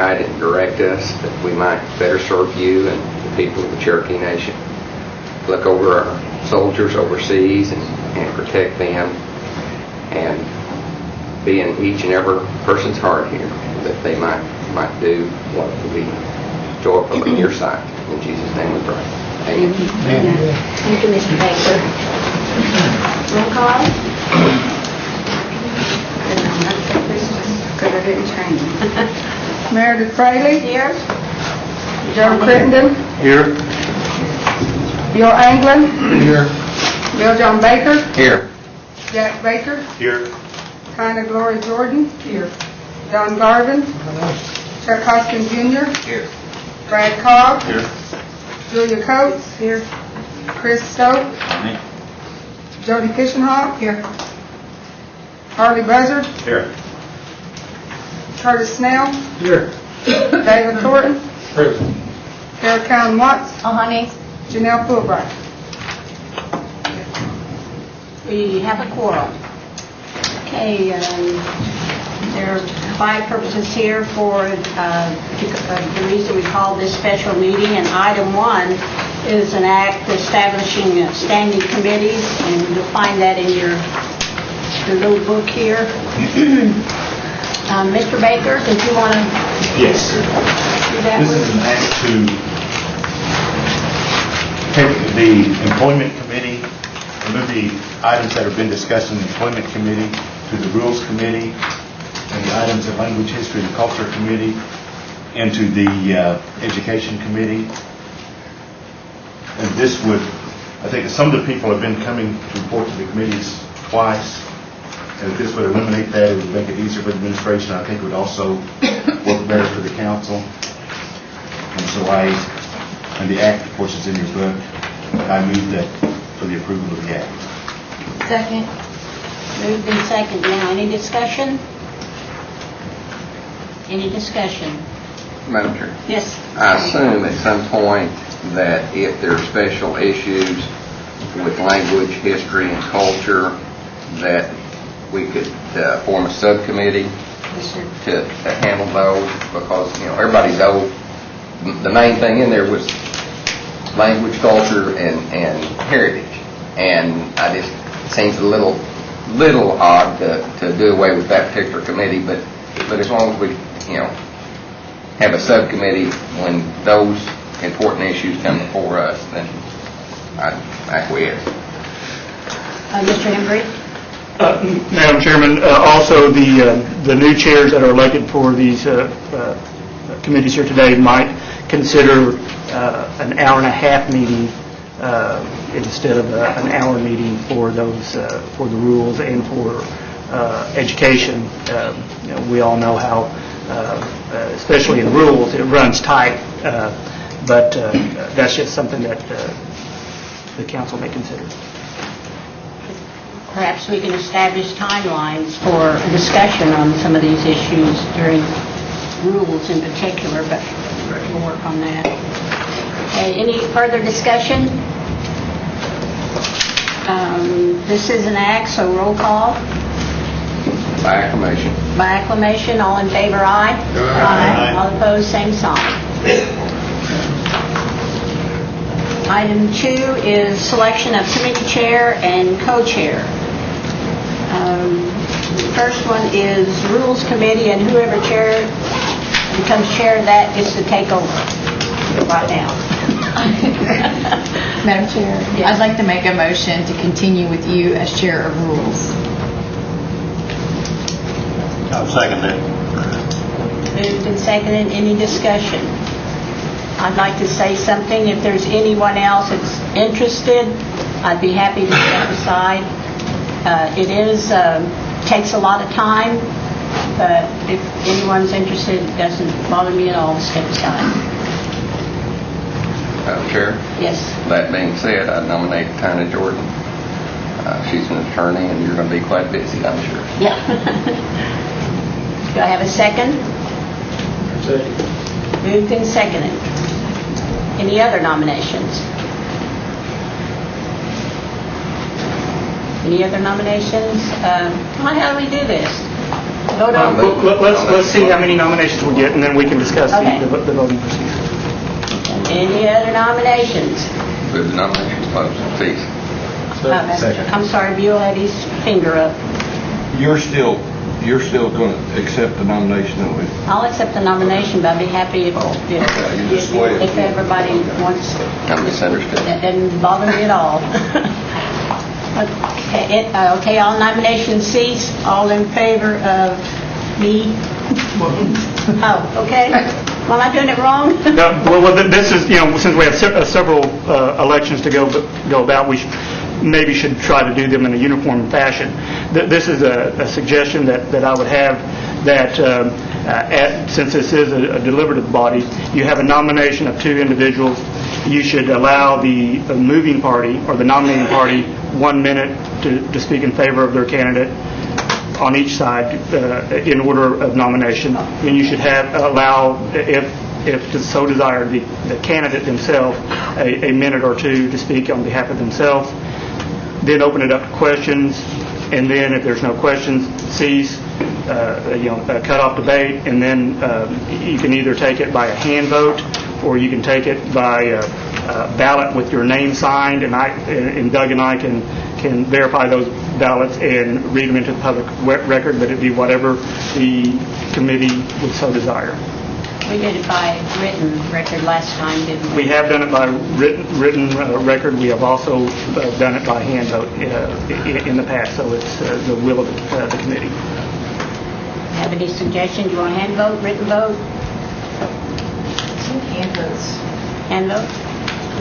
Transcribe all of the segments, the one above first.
guide and direct us that we might better serve you and the people of the Cherokee Nation. Look over our soldiers overseas and protect them, and be in each and every person's heart here that they might do what will be joyful in your sight. In Jesus' name we pray. Amen. Thank you, Mr. Baker. Roll call. Because I didn't train you. Meredith Fraley. Here. Joe Crittenden. Here. Bill Anglin. Here. Bill John Baker. Here. Jack Baker. Here. Kinda Glory Jordan. Here. John Garvin. Chuck Hoskins Jr. Here. Brad Cobb. Here. Julia Coates. Here. Chris Stokes. Jody Kishenhawk. Here. Harley Buzzard. Here. Curtis Snell. Here. David Thornton. Present. Carol Cowan Watts. Oh, honey. Janelle Fulbright. We have a quorum. Okay, there are 5 purposes here for the reason we called this special meeting, and item 1 is an act establishing standing committees, and you'll find that in your little book here. Mr. Baker, did you want to Yes. do that? This is an act to take the employment committee, remove the items that have been discussed in the employment committee to the rules committee, and the items of language, history, and culture committee into the education committee. And this would, I think some of the people have been coming to report to the committees twice, and if this would eliminate that, it would make it easier for the administration. I think it would also work better for the council. And so and the act, of course, is in your book. I move that for the approval of the act. Second. Moved in second. Now, any discussion? Any discussion? Madam Chair. Yes. I assume at some point that if there are special issues with language, history, and culture, that we could form a subcommittee Yes, sir. to handle those, because everybody's old. The main thing in there was language, culture, and heritage, and it seems a little odd to do away with that particular committee, but as long as we have a subcommittee when those important issues come before us, then I acquiesce. Mr. Embry? Madam Chairman, also the new chairs that are elected for these committees here today might consider an hour-and-a-half meeting instead of an hour meeting for those for the rules and for education. We all know how, especially in rules, it runs tight, but that's just something that the council may consider. Perhaps we can establish timelines for a discussion on some of these issues during rules in particular, but we'll work on that. Okay, any further discussion? This is an act, so roll call. By acclamation. By acclamation, all in favor, aye? Aye. All opposed, same sign. Item 2 is selection of committee chair and co-chair. The first one is Rules Committee, and whoever becomes chair of that gets to take over right now. Madam Chair, Yes. I'd like to make a motion to continue with you as Chair of Rules. I'll second that. Moved and seconded. Any discussion? I'd like to say something. If there's anyone else that's interested, I'd be happy to step aside. It takes a lot of time, but if anyone's interested, it doesn't bother me at all to step aside. Madam Chair. Yes. That being said, I nominate Tina Jordan. She's an attorney, and you're going to be quite busy, I'm sure. Yeah. Do I have a second? Second. Moved and seconded. Any other nominations? Any other nominations? How do we do this? Vote on. Let's see how many nominations we get, and then we can discuss Okay. the voting procedure. Any other nominations? Move the nominations closed. Cease. Second. I'm sorry, Buell had his finger up. You're still going to accept the nomination, don't we? I'll accept the nomination, but I'd be happy if you just wait. if everybody wants. I misunderstood. That doesn't bother me at all. Okay, all nominations cease. All in favor of me? Oh, okay. Am I doing it wrong? No, well, this is, since we have several elections to go about, we maybe should try to do them in a uniform fashion. This is a suggestion that I would have, that since this is a deliberative body, you have a nomination of two individuals. You should allow the moving party or the nominating party 1 minute to speak in favor of their candidate on each side in order of nomination. And you should allow, if so desired, the candidate themselves a minute or two to speak on behalf of themselves. Then open it up to questions, and then if there's no questions, cease, cut off debate, and then you can either take it by a hand vote, or you can take it by a ballot with your name signed, and Doug and I can verify those ballots and read them into the public record, but it'd be whatever the committee would so desire. We did it by written record last time, didn't we? We have done it by written record. We have also done it by hand vote in the past, so it's the will of the committee. Have any suggestions? You want hand vote, written vote? Hand votes. Hand vote?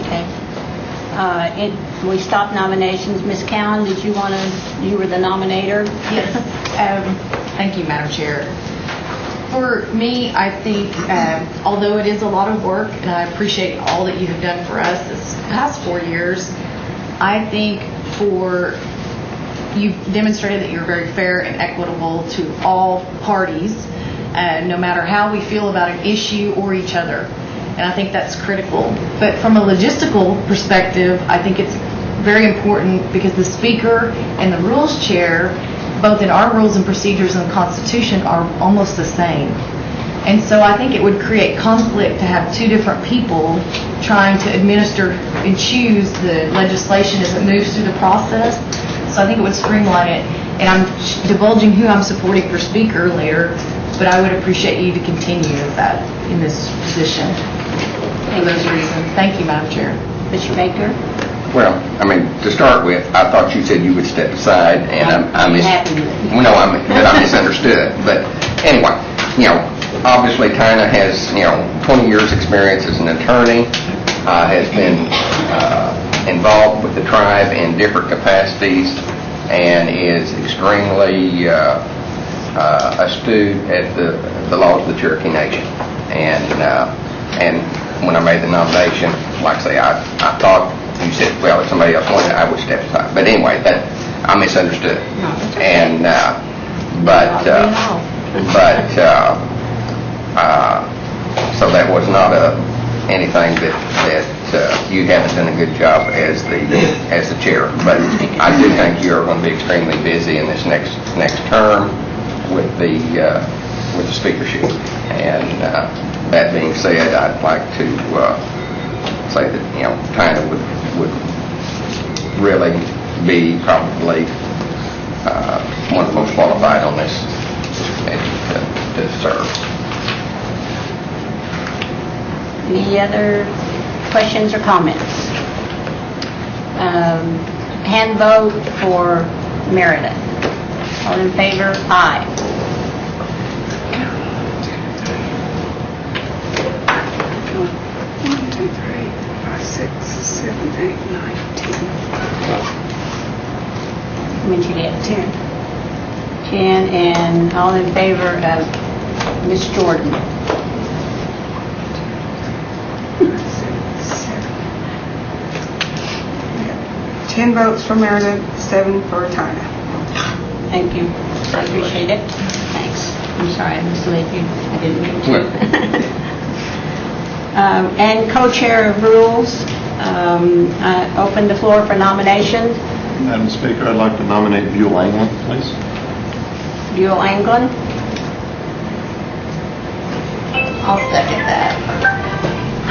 Okay. We stopped nominations. Ms. Cowan, did you want to, you were the nominator? Yes. Thank you, Madam Chair. For me, I think, although it is a lot of work, and I appreciate all that you have done for us this past 4 years, I think you've demonstrated that you're very fair and equitable to all parties, no matter how we feel about an issue or each other. And I think that's critical. But from a logistical perspective, I think it's very important because the Speaker and the Rules Chair, both in our rules and procedures and the Constitution, are almost the same. And so I think it would create conflict to have two different people trying to administer and choose the legislation as it moves through the process. So I think it would streamline it. And I'm divulging who I'm supporting for Speaker later, but I would appreciate you to continue that in this position for those reasons. Thank you, Madam Chair. Mr. Baker? Well, I mean, to start with, I thought you said you would step aside, and I misunderstood. But anyway, obviously Tina has, 20 years experience as an attorney, has been involved with the tribe in different capacities, and is extremely astute at the laws of the Cherokee Nation. And when I made the nomination, like I say, I thought you said, well, if somebody else wanted it, I would step aside. But anyway, that I misunderstood. And so that was not anything that you haven't done a good job as the chair. But I do think you're going to be extremely busy in this next term with the speakership. And that being said, I'd like to say that Tina would really be probably one of the most qualified on this committee to serve. Any other questions or comments? Hand vote for Meredith. All in favor? Aye. 1, 2, 3, 5, 6, 7, 8, 9, 10. How many did you get? 10. 10, and all in favor of Ms. Jordan? 10 votes for Meredith, 7 for Tina. Thank you. I appreciate it. Thanks. I'm sorry I misled you. I didn't mean to. And co-chair of rules, I open the floor for nominations. Madam Speaker, I'd like to nominate Buell Anglin, please. Buell Anglin. I'll second that.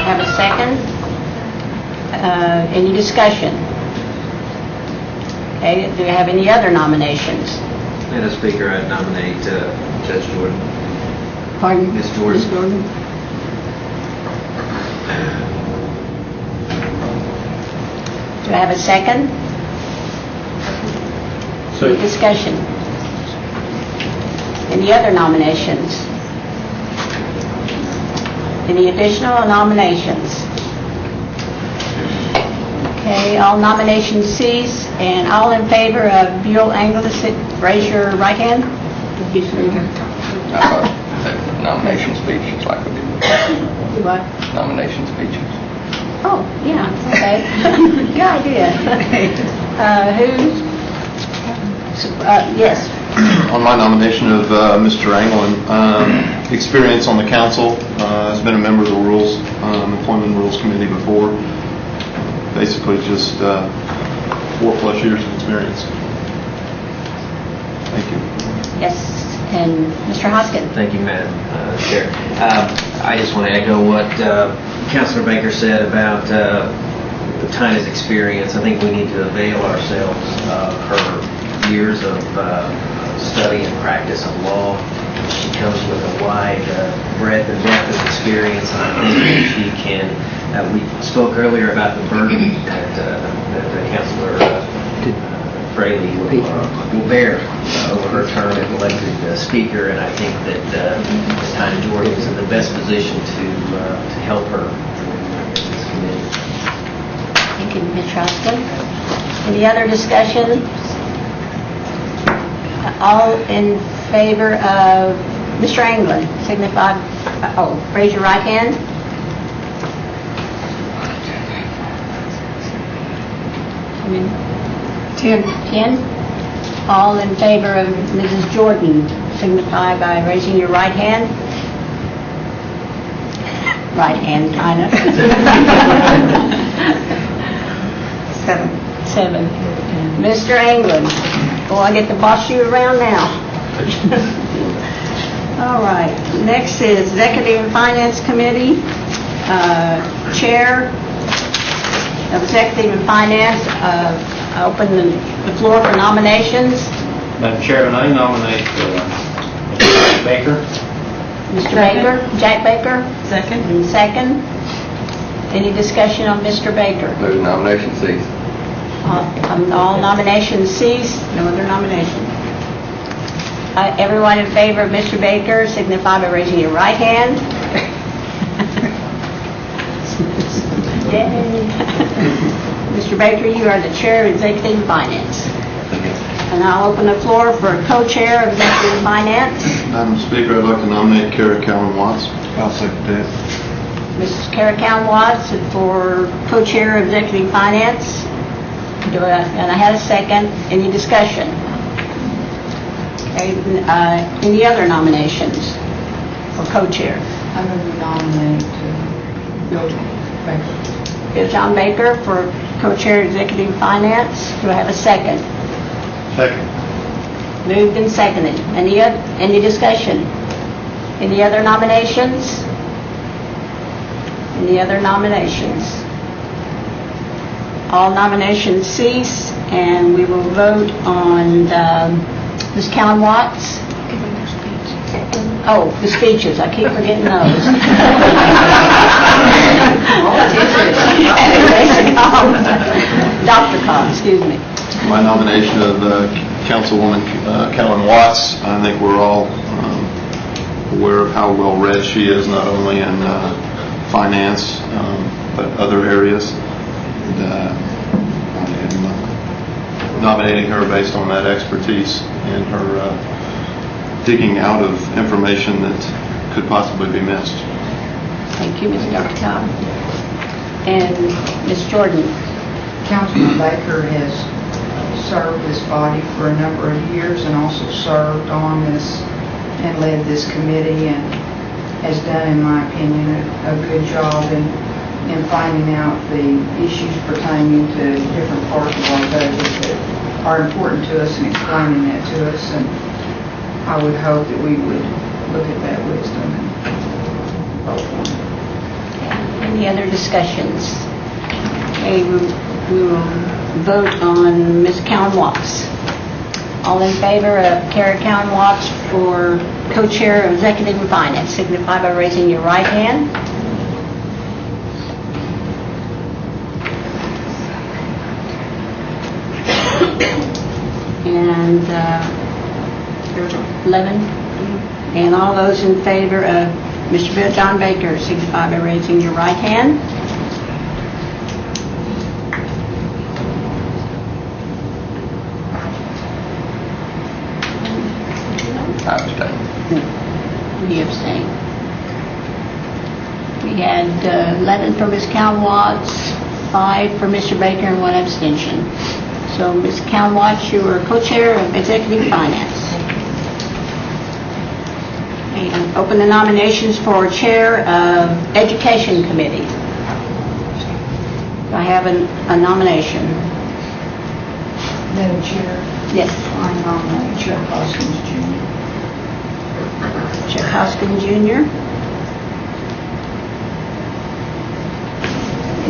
Have a second? Any discussion? Okay, do we have any other nominations? Madam Speaker, I nominate Judge Jordan. Pardon? Ms. Jordan. Ms. Jordan. Do I have a second? Any discussion? Any other nominations? Any additional nominations? Okay, all nominations cease, and all in favor of Buell Angus, raise your right hand. I thought that nomination speeches like we did. Do what? Nomination speeches. Oh, yeah, okay. Good idea. Yes. On my nomination of Mr. Anglin, experience on the council, has been a member of the Rules, Employment and Rules Committee before. Basically just 4+ years of experience. Thank you. Yes, and Mr. Hoskin. Thank you, Madam Chair. I just want to echo what Councilor Baker said about the Tina's experience. I think we need to avail ourselves of her years of study and practice of law. She comes with a wide breadth and depth of experience, and I think that she can. We spoke earlier about the burden that Councilor Fraley will bear over her term as elected speaker, and I think that Ms. Tina Jordan is in the best position to help her in this committee. Thank you, Ms. Hoskin. Any other discussion? All in favor of Mr. Anglin, signify, raise your right hand. I mean, 10. All in favor of Mrs. Jordan, signify by raising your right hand. Right hand, kind of. 7. Mr. Anglin. Well, I get to boss you around now. All right. Next is Executive and Finance Committee. Chair of Executive and Finance. I open the floor for nominations. Madam Chairman, I nominate Mr. Baker. Mr. Baker, Jack Baker. Second. And second. Any discussion on Mr. Baker? Move the nomination cease. All nominations cease. No other nomination. Everyone in favor of Mr. Baker signify by raising your right hand. Yay. Mr. Baker, you are the Chair of Executive and Finance. And I'll open the floor for Co-Chair of Executive and Finance. Madam Speaker, I'd like to nominate Kara Callan Watts. I'll second that. Mrs. Kara Cowan Watts for Co-Chair of Executive and Finance. And I had a second. Any discussion? Okay, any other nominations for co-chair? I'm going to nominate Bill Baker. Bill John Baker for co-chair executive finance. Do I have a second? Second. Moved and seconded. Any discussion? Any other nominations? Any other nominations? All nominations cease, and we will vote on Ms. Callan Watts. Oh, the speeches. I keep forgetting those. Dr. Cobb, excuse me. My nomination of Councilwoman Callan Watts. I think we're all aware of how well read she is, not only in finance, but other areas. And I am nominating her based on that expertise and her digging out of information that could possibly be missed. Thank you, Mr. Dr. Cobb. And Ms. Jordan. Councilman Baker has served this body for a number of years and also served on this and led this committee and has done, in my opinion, a good job in finding out the issues pertaining to different parts of our budget that are important to us and explaining that to us. And I would hope that we would look at that wisdom and Any other discussions? Okay, we will vote on Ms. Cowan Watts. All in favor of Kara Cowan Watts for co-chair of Executive and Finance, signify by raising your right hand. And there's 11. And all those in favor of Mr. Bill John Baker, signify by raising your right hand. I abstain. We abstain. We had 11 for Ms. Cowan Watts, 5 for Mr. Baker, and 1 abstention. So Ms. Cowan Watts, you are co-chair of Executive Finance. And open the nominations for Chair of Education Committee. Do I have a nomination? Madam Chair, Yes. I nominate Chuck Hoskins Jr. Chuck Hoskins Jr.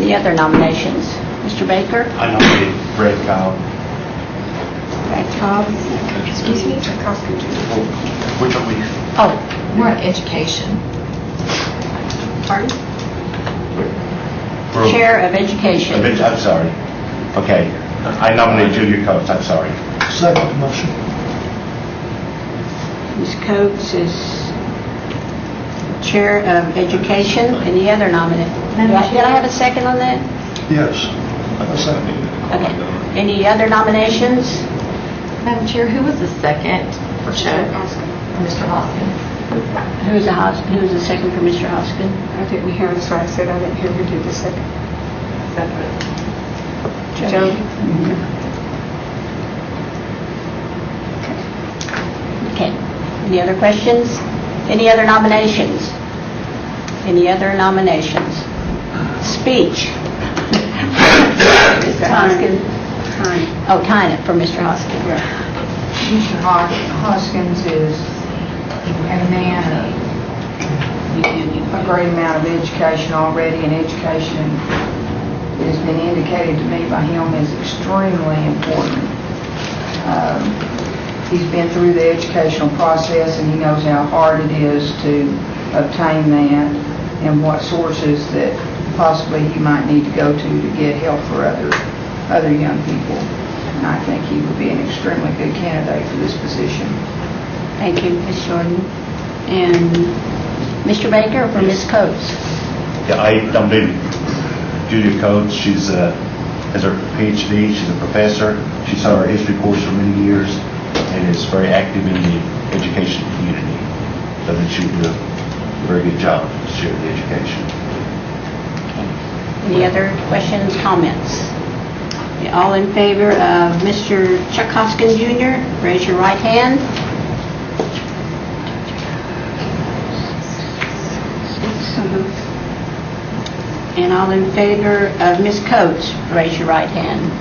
Any other nominations? Mr. Baker? I nominate Brett Cobb. Brad Cobb? Excuse me? Which one we? Oh, We're on education. pardon? Chair of Education. I'm sorry. Okay, I nominate Julia Coates, I'm sorry. Second motion. Ms. Coates is Chair of Education. Any other nominee? Did I have a second on that? Yes. A second. Okay. Any other nominations? Madam Chair, who was the second for Chuck? Mr. Hoskins. Who was the second for Mr. Hoskins? I didn't hear, that's why I said I didn't hear who did the second. Joe? Okay. Any other questions? Any other nominations? Any other nominations? Speech. Mr. Hoskins? Oh, Tynan for Mr. Hoskins. Mr. Hoskins is a man of a great amount of education already, and education has been indicated to me by him as extremely important. He's been through the educational process, and he knows how hard it is to obtain that and what sources that possibly he might need to go to get help for other young people. And I think he would be an extremely good candidate for this position. Thank you, Ms. Jordan. And Mr. Baker for Ms. Coates? Yeah, I nominated Julia Coates. She's has her PhD. She's a professor. She's taught our history course for many years and is very active in the education community. So I think she would do a very good job as chair of the education. Okay. Any other questions, comments? Okay, all in favor of Mr. Chuck Hoskins Jr., raise your right hand. And all in favor of Ms. Coates, raise your right hand.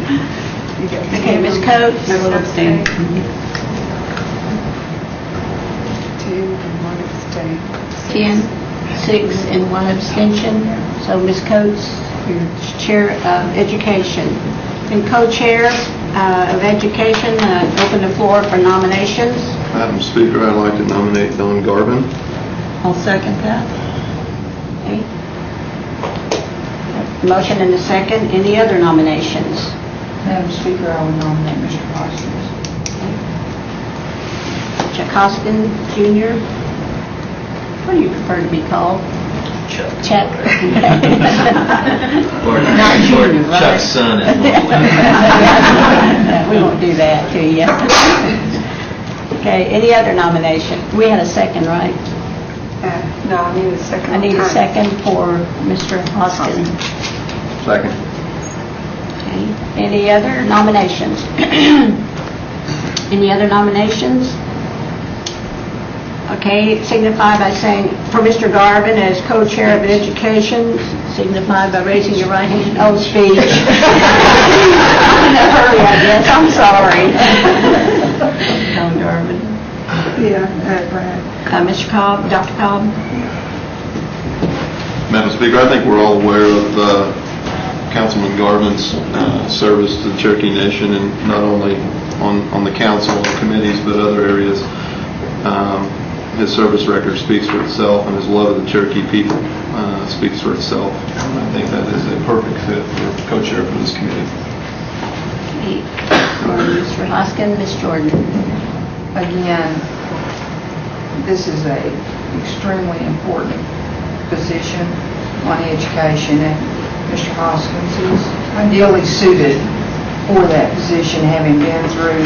Okay, Ms. Coates? I will abstain. 2 and 1 abstain. 10, 6, and 1 abstention. So Ms. Coates, you're Chair of Education. And co-chair of Education, open the floor for nominations. Madam Speaker, I'd like to nominate Don Garvin. I'll second that. Okay. Motion and a second. Any other nominations? Madam Speaker, I would nominate Mr. Hoskins. Chuck Hoskins Jr. What do you prefer to be called? Chuck. Chuck. Or Not Junior, right? Chuck's son is one. We won't do that to you. Okay, any other nomination? We had a second, right? No, I need a second. I need a second for Mr. Hoskins. Second. Okay, any other nominations? Any other nominations? Okay, signify by saying, for Mr. Garvin as co-chair of Education, signify by raising your right hand. Oh, speech. I'm in a hurry, I I'm sorry. Helen Garvin. Yeah, Brad. Mr. Cobb, Dr. Cobb? Madam Speaker, I think we're all aware of Councilman Garvin's service to the Cherokee Nation, and not only on the council and committees, but other areas. His service record speaks for itself, and his love of the Cherokee people speaks for itself. And I think that is a perfect fit for co-chair for this committee. Okay. For Mr. Hoskin, Ms. Jordan. Again, this is a extremely important position on education, and Mr. Hoskins is ideally suited for that position, having been through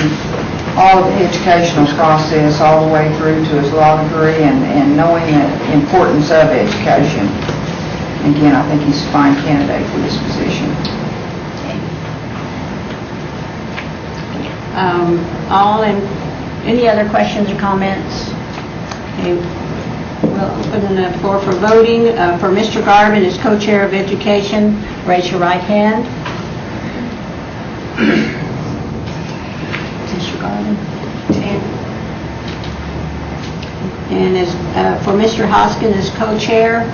all of the educational process, all the way through to his law degree, and knowing the importance of education. Again, I think he's a fine candidate for this position. Any other questions or comments? Okay. We'll open the floor for voting. For Mr. Garvin as co-chair of education, raise your right hand. Mr. Garvin? 10. And as for Mr. Hoskin as co-chair,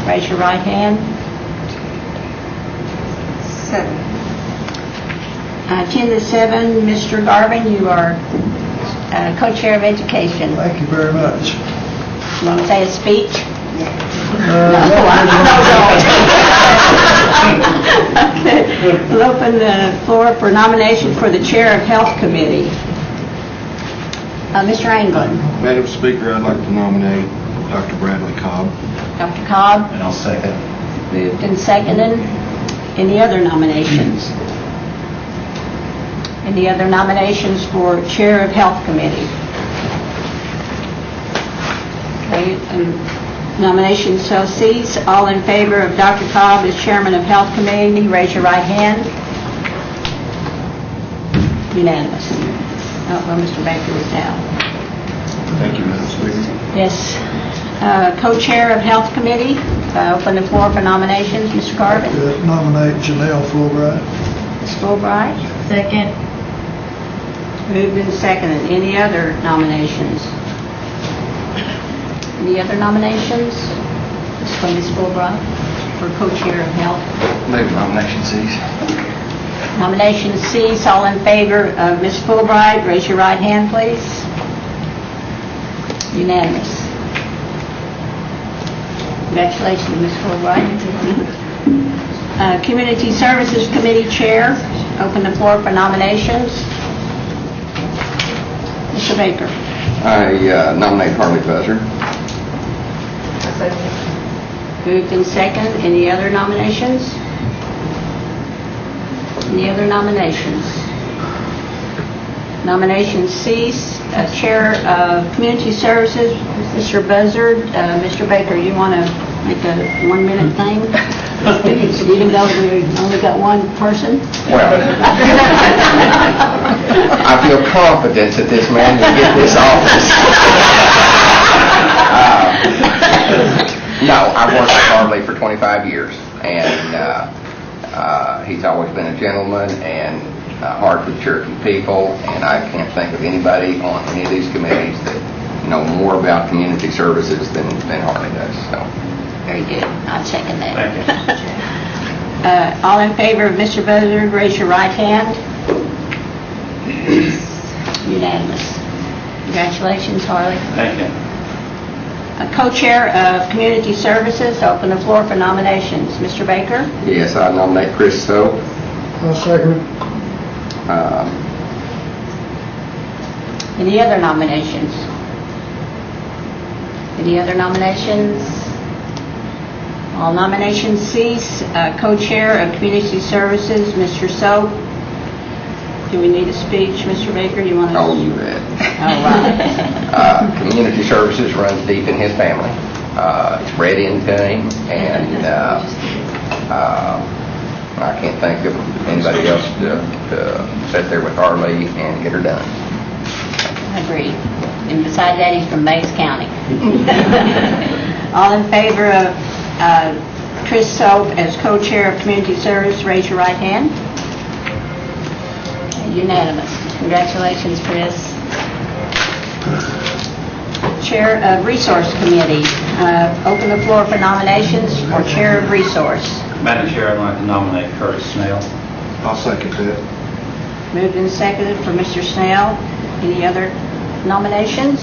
raise your right hand. 7. 10-7. Mr. Garvin, you are co-chair of education. Thank you very much. You want to say a speech? Okay. We'll open the floor for nomination for the chair of Health Committee. Mr. Anglin. Madam Speaker, I'd like to nominate Dr. Bradley Cobb. Dr. Cobb. And I'll second. Moved and seconded. Any other nominations? Any other nominations for chair of Health Committee? Okay, nominations shall cease. All in favor of Dr. Cobb as chairman of Health Committee, raise your right hand. Unanimous. Oh, well, Mr. Baker was down. Thank you, Madam Speaker. Yes. Co-chair of Health Committee, open the floor for nominations. Mr. Garvin. Nominate Janelle Fulbright. Ms. Fulbright. Second. Moved and seconded. Any other nominations? Any other nominations? This one is Fulbright for co-chair of Health. Move nomination cease. Nomination cease. All in favor of Ms. Fulbright, raise your right hand, please. Unanimous. Congratulations, Ms. Fulbright. Community Services Committee Chair, open the floor for nominations. Mr. Baker. I nominate Harley Buzzard. Moved in second. Any other nominations? Any other nominations? Nominations cease. Chair of Community Services, Mr. Buzzard. Mr. Baker, you want to make a 1-minute thing? Even though we only got one person? Well, I feel confident that this man will get this office. No, I've worked with Harley for 25 years, and he's always been a gentleman and hard for the Cherokee people, and I can't think of anybody on any of these committees that know more about community services than Harley does. So. Very good. I'll second that. Thank you. All in favor of Mr. Buzzard, raise your right hand. Unanimous. Congratulations, Harley. Thank you. Co-chair of Community Services, open the floor for nominations. Mr. Baker? Yes, I nominate Chris Soap. I'll second it. Any other nominations? Any other nominations? All nominations cease. Co-chair of Community Services, Mr. Soap. Do we need a speech, Mr. Baker? You want to? Oh, you bet. All right. Community services runs deep in his family. It's bred into him, and I can't think of anybody else to sit there with Harley and get her done. I agree. And besides that, he's from Meigs County. All in favor of Chris Soap as co-chair of Community Service, raise your right hand. Unanimous. Congratulations, Chris. Chair of Resource Committee. Open the floor for nominations for Chair of Resource. Madam Chair, I'd like to nominate Curtis Snell. I'll second that. Moved and seconded for Mr. Snell. Any other nominations?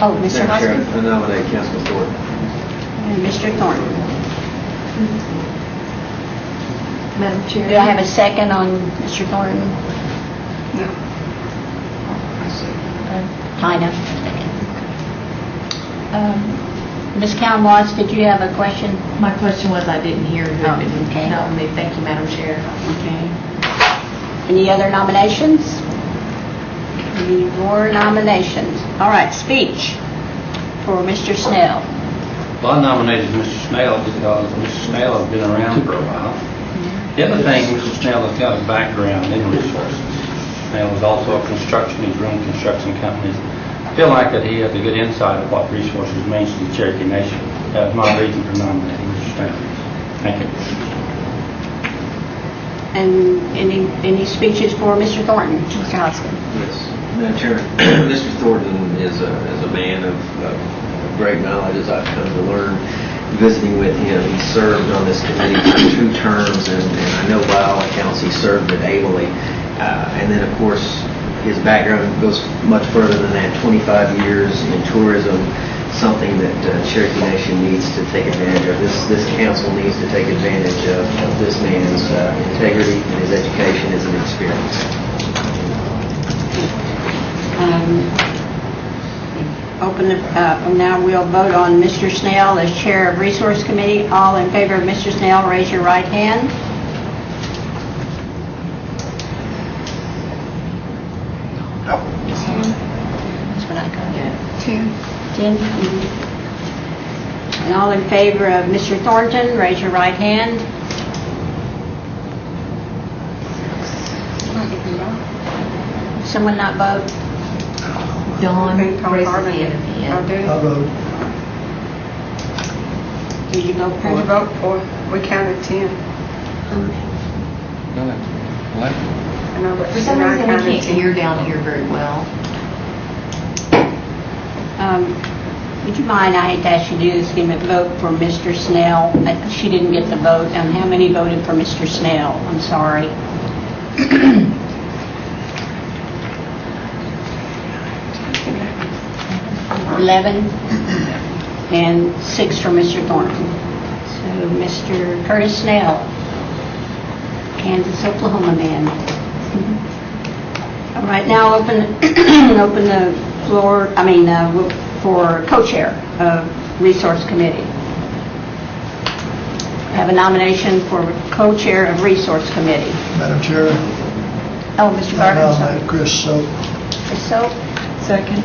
Oh, Mr. Madam Chair, Husband I nominate Councilman Thornton. and Mr. Thornton. Madam Chair. Do I have a second on Mr. Thornton? No. Tina. Ms. Callan Watts, did you have a question? My question was, I didn't hear who had been Okay. nominated. Thank you, Madam Chair. Okay. Any other nominations? Any more nominations? All right, speech for Mr. Snell. Well, I nominated Mr. Snell because Mr. Snell has been around for a while. The other thing, Mr. Snell has got a background in resources. Snell is also a construction, he's run construction companies. I feel like that he has a good insight of what resources means to the Cherokee Nation. That's my reason for nominating Mr. Snell. Thank you. And any speeches for Mr. Thornton? Mr. Hoskin? Yes. Madam Chairman, Mr. Thornton is a man of great knowledge, as I've come to learn visiting with him. He served on this committee for 2 terms, and I know by all accounts he served it ably. And then, of course, his background goes much further than that, 25 years in tourism, something that Cherokee Nation needs to take advantage of. This council needs to take advantage of this man's integrity and his education as an experience. Now we'll vote on Mr. Snell as Chair of Resource Committee. All in favor of Mr. Snell, raise your right hand. That's what I got. 10. 10. And all in favor of Mr. Thornton, raise your right hand. Someone not vote? Dawn, Okay, Tom raise Harmon. your hand at the end. Okay. I vote. Did you vote How'd you for? vote for? We counted 10. I know, but For some I reason, we counted can't 10. hear down here very well. Would you mind, I hate to ask you to do this, give a vote for Mr. Snell? She didn't get the vote. How many voted for Mr. Snell? I'm sorry. 11 and 6 for Mr. Thornton. So Mr. Curtis Snell, Kansas, Oklahoma man. All right, now open the floor, for co-chair of Resource Committee. I have a nomination for co-chair of Resource Committee. Madam Chair, Oh, Mr. I Gardner, nominate sorry. Chris Soap. So, Second.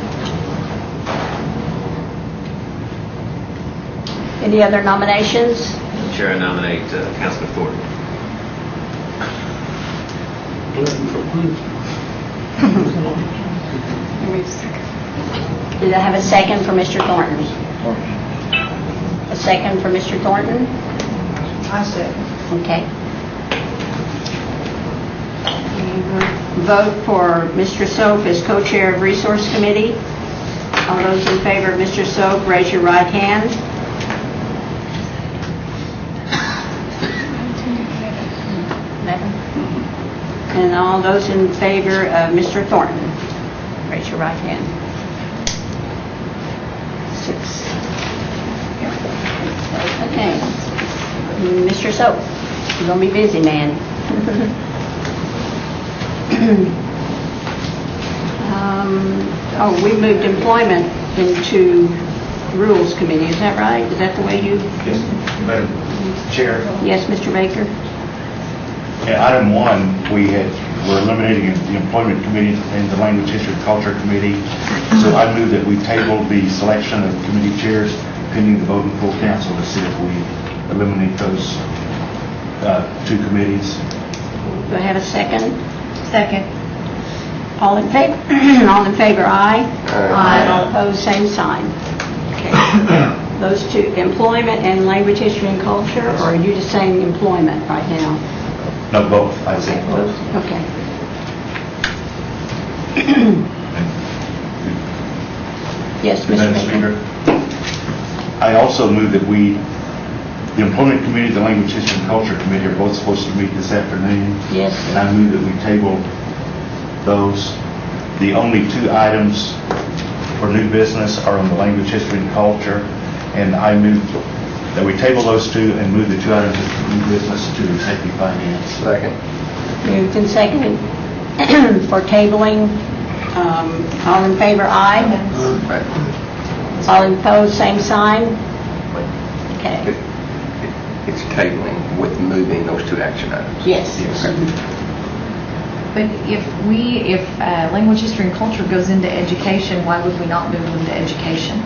any other nominations? Madam Chair, I nominate Councilman Thornton. Did I have a second for Mr. Thornton? A second for Mr. Thornton? I second. Okay. Vote for Mr. Soap as co-chair of Resource Committee. All those in favor of Mr. Soap, raise your right hand. And all those in favor of Mr. Thornton, raise your right hand. 6. Okay. Mr. Soap, you're going to be busy, man. We moved employment into Rules Committee, is that right? Is that the way you? Yes, Madam Chair. Yes, Mr. Baker? Yeah, item 1, we're eliminating the employment committee and the language, history, and culture committee. So I move that we table the selection of committee chairs pending the vote in full council to see if we eliminate those 2 committees. Do I have a second? Second. All in favor? All in favor, aye. Aye. All opposed, same sign. Okay. Those 2, employment and language, history, and culture, or are you just saying employment right now? No, both. I said both. Okay. Yes, Madam Mr. Baker. Speaker, I also move that the Employment Committee, the Language, History, and Culture Committee are both supposed to meet this afternoon. Yes. And I move that we table those. The only two items for new business are on the Language, History, and Culture, and I move that we table those two and move the two items of new business to Executive Finance. Second. Moved and seconded for tabling. All in favor, aye. Right. All opposed, same sign. Okay. It's tabling with moving those two action items. Yes. But if language, history, and culture goes into education, why would we not move them to education?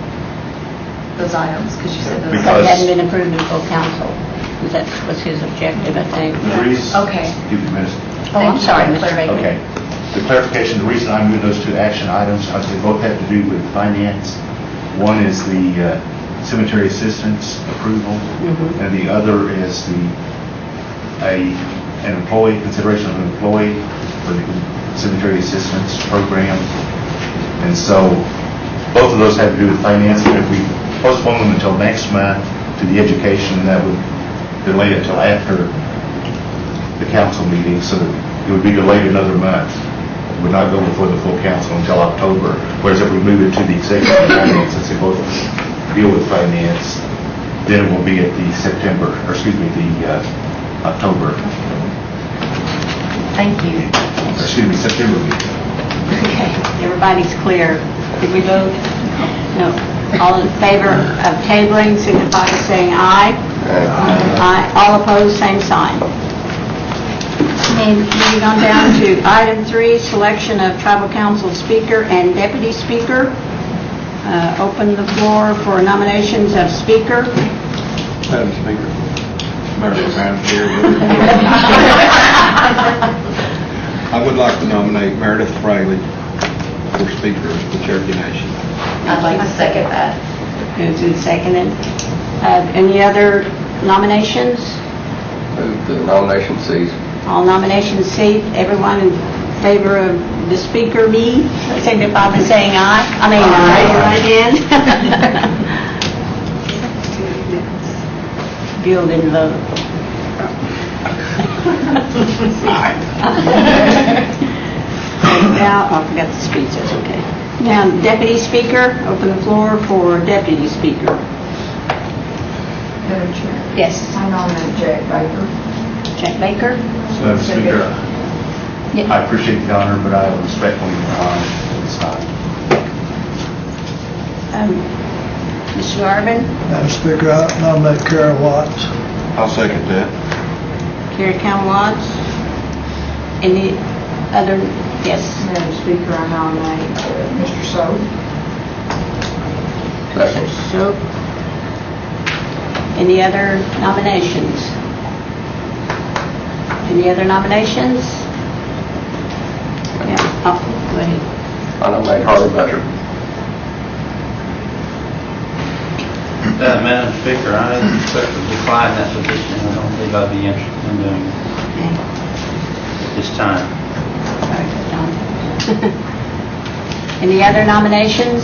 Those items, because you said those. Because it hadn't been approved in full council. That was his objective, I think. The reason. Okay. Give me a minute. Oh, I'm sorry, Mr. Baker. Okay. The clarification, the reason I moved those two action items, they both have to do with finance. One is the cemetery assistance approval, and the other is an employee, consideration of an employee for the cemetery assistance program. And so both of those have to do with finance, and if we postpone them until next month to the education, that would delay it until after the council meeting, so that it would be delayed another month. It would not go before the full council until October, whereas if we move it to the executive finance, since they both deal with finance, then it will be at the October. Thank you. September meeting. Okay, everybody's clear. Did we vote? No. All in favor of tabling, signify by saying aye. Aye. All opposed, same sign. And moving on down to item 3, selection of tribal council speaker and deputy speaker. Open the floor for nominations of speaker. Madam Speaker. Madam Chair. I would like to nominate Meredith Fraley for Speaker of the Cherokee Nation. I'd like to second that. Moved and seconded. Any other nominations? Move the nomination cease. All nominations ceased. Everyone in favor of the speaker be, signify by saying aye. I mean aye. Bill didn't vote. Now, I forgot the speech, that's okay. Now, deputy speaker, open the floor for deputy speaker. Madam Chair, Yes. I nominate Jack Baker. Jack Baker? Madam Speaker, Yeah. I appreciate the honor, but I respectfully decline this time. Mr. Garvin? Madam Speaker, I nominate Karen Watts. I'll second that. Carrie Count Watts? Any other, yes? Madam Speaker, I nominate Mr. Soap. Second. So, any other nominations? Any other nominations? Yeah, oh, go ahead. I nominate Harvey Butcher. Madam Speaker, I expect to decline that position. I don't believe I'd be interested in doing it Okay. at this time. Sorry, Don. Any other nominations?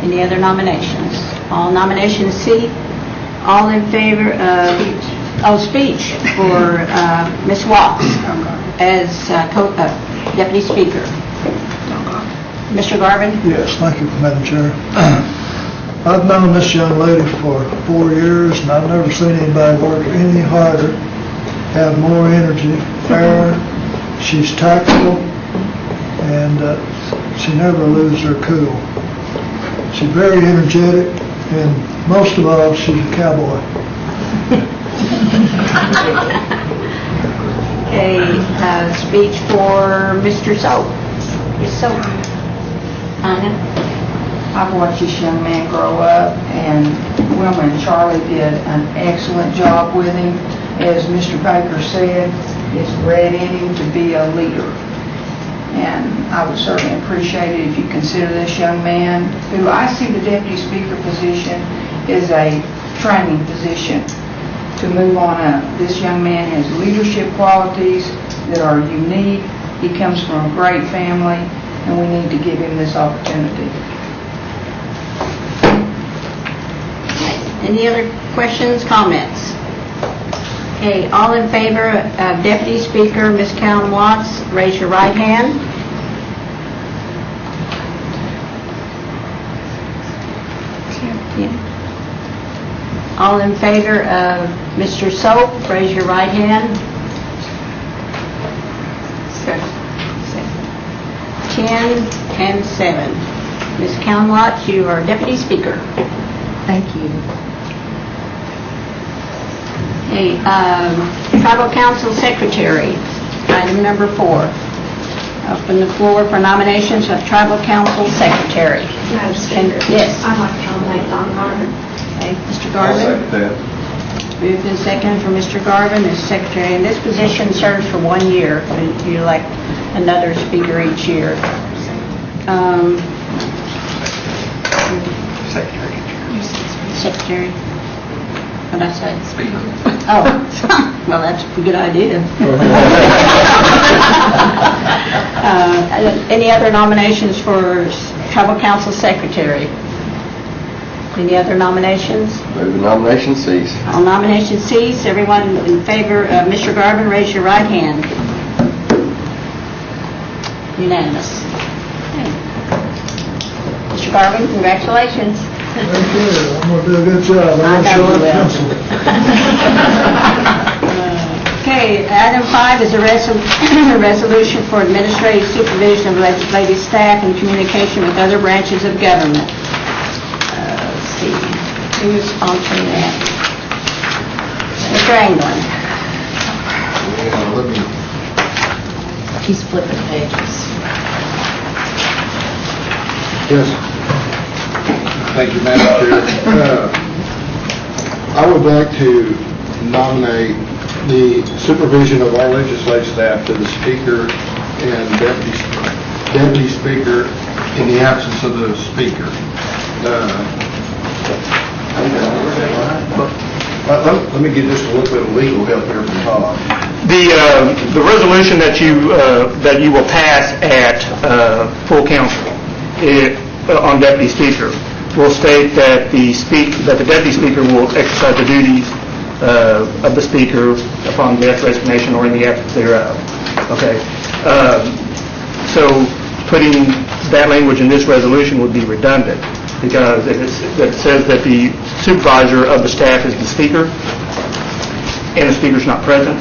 Any other nominations? All nominations C. All in favor of, speech for Ms. Watts as Deputy Speaker. Mr. Garvin? Yes, thank you, Madam Chair. I've known this young lady for 4 years, and I've never seen anybody work any harder, have more energy, fairer. She's tactful, and she never loses her cool. She's very energetic, and most of all, she's a cowboy. Okay, speech for Mr. Soap. Ms. Soap. Anna? I've watched this young man grow up, and Wilma and Charlie did an excellent job with him. As Mr. Baker said, it's bred in him to be a leader. And I would certainly appreciate it if you consider this young man, who I see the deputy speaker position is a training position to move on up. This young man has leadership qualities that are unique. He comes from a great family, and we need to give him this opportunity. Any other questions, comments? Okay, all in favor of Deputy Speaker Ms. Callan Watts, raise your right hand. All in favor of Mr. Soap, raise your right hand. 10 and 7. Ms. Callan Watts, you are Deputy Speaker. Thank you. Okay, Tribal Council Secretary, item number 4. Open the floor for nominations of Tribal Council Secretary. Madam Speaker. Yes. I'd like to nominate Don Garvin. Okay, Mr. I'll Garvin. second that. Moved and seconded for Mr. Garvin as Secretary. And this position serves for 1 year. You elect another speaker each year. Secretary. What did I say? Speaker. Oh, well, that's a good idea. Any other nominations for Tribal Council Secretary? Any other nominations? Move the nomination cease. All nominations cease. Everyone in favor of Mr. Garvin, raise your right hand. Unanimous. Okay. Mr. Garvin, congratulations. Thank you, I'm gonna do a good job. I I'm know gonna you show will. pencil. Okay, item 5 is a resolution for administrative supervision of legislative staff and communication with other branches of government. Let's see, who's sponsoring that? Mr. Anglin. He's flipping pages. Yes. Thank you, Madam Chair. I would like to nominate the supervision of our legislative staff to the Speaker and Deputy Speaker in the absence of the Speaker. Let me get just a little bit of legal help here from Todd. The resolution that you will pass at full council on Deputy Speaker will state that the Deputy Speaker will exercise the duties of the Speaker upon death, resignation, or in the absence thereof. Okay. So putting that language in this resolution would be redundant, because if it says that the supervisor of the staff is the Speaker, and the Speaker's not present,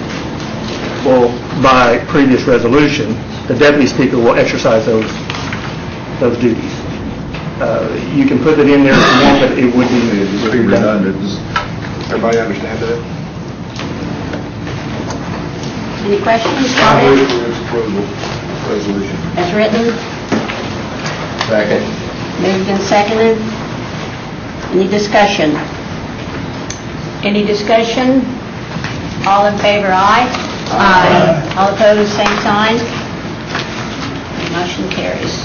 well, by previous resolution, the Deputy Speaker will exercise those duties. You can put it in there if you want, but it would be redundant. Does everybody understand that? Any questions, I move comments? for its approval, resolution. As written, Second. moved and seconded. Any discussion? Any discussion? All in favor, aye? Aye. All opposed, same sign. Motion carries.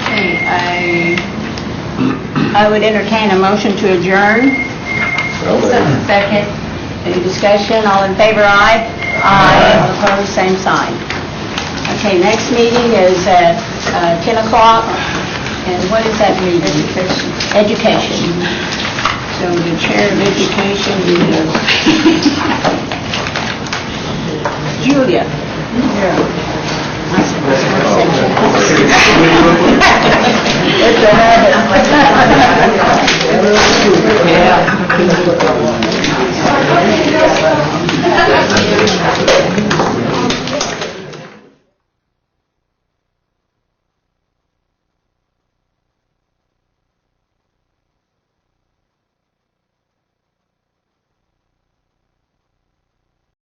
Okay, I would entertain a motion to adjourn. Second. Any discussion? All in favor, aye? Aye. All opposed, same sign. Okay, next meeting is at 10 o'clock. And what is that meeting? Education. So the chair of education is Julia. It's a habit. Yeah.